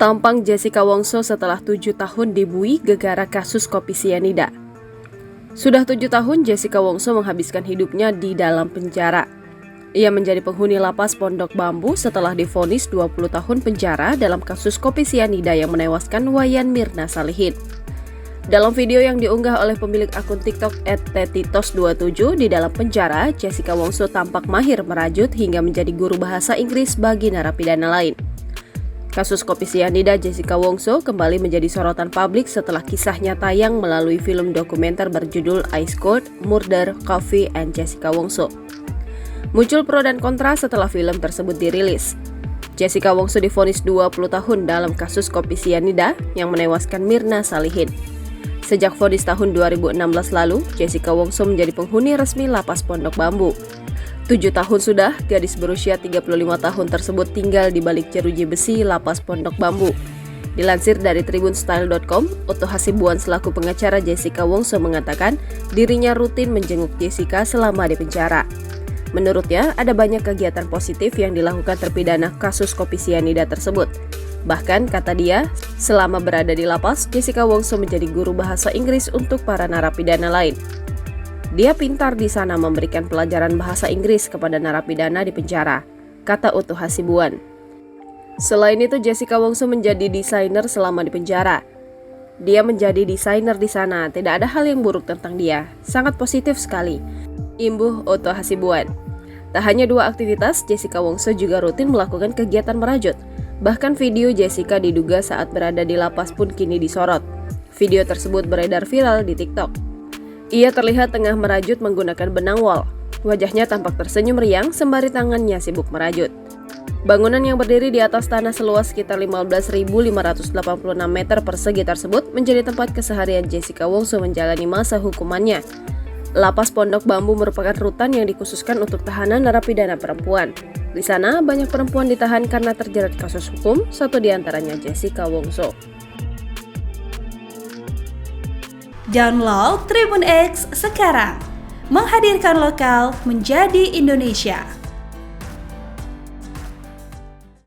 Tampang Jessica Wongso setelah 7 tahun dibui gegara kasus kopi sianida. Sudah 7 tahun Jessica Wongso menghabiskan hidupnya di dalam penjara. Ia menjadi penghuni lapas Pondok Bambu setelah divonis 20 tahun penjara dalam kasus kopi sianida yang menewaskan Wayan Mirna Salihin. Dalam video yang diunggah oleh pemilik akun TikTok @tetitos27 di dalam penjara, Jessica Wongso tampak mahir merajut hingga menjadi guru bahasa Inggris bagi narapidana lain. Kasus kopi sianida Jessica Wongso kembali menjadi sorotan publik setelah kisahnya tayang melalui film dokumenter berjudul Ice Cold, Murder, Coffee, and Jessica Wongso. Muncul pro dan kontra setelah film tersebut dirilis. Jessica Wongso divonis 20 tahun dalam kasus kopi sianida yang menewaskan Mirna Salihin. Sejak vonis tahun 2016 lalu, Jessica Wongso menjadi penghuni resmi lapas Pondok Bambu. 7 tahun sudah, gadis berusia 35 tahun tersebut tinggal di balik jeruji besi lapas Pondok Bambu. Dilansir dari tribunstyle.com, Otto Hasibuan selaku pengacara Jessica Wongso mengatakan dirinya rutin menjenguk Jessica selama di penjara. Menurutnya, ada banyak kegiatan positif yang dilakukan terpidana kasus kopi sianida tersebut. Bahkan, kata dia, selama berada di lapas, Jessica Wongso menjadi guru bahasa Inggris untuk para narapidana lain. Dia pintar di sana memberikan pelajaran bahasa Inggris kepada narapidana di penjara, kata Otto Hasibuan. Selain itu, Jessica Wongso menjadi desainer selama di penjara. Dia menjadi desainer di sana, tidak ada hal yang buruk tentang dia, sangat positif sekali, imbuh Otto Hasibuan. Tak hanya 2 aktivitas, Jessica Wongso juga rutin melakukan kegiatan merajut. Bahkan video Jessica diduga saat berada di lapas pun kini disorot. Video tersebut beredar viral di TikTok. Ia terlihat tengah merajut menggunakan benang wol. Wajahnya tampak tersenyum riang sembari tangannya sibuk merajut. Bangunan yang berdiri di atas tanah seluas sekitar 15.586 meter persegi tersebut menjadi tempat keseharian Jessica Wongso menjalani masa hukumannya. Lapas Pondok Bambu merupakan rutan yang dikhususkan untuk tahanan narapidana perempuan. Di sana banyak perempuan ditahan karena terjerat kasus hukum, satu diantaranya Jessica Wongso. Download Tribun X sekarang, menghadirkan lokal menjadi Indonesia.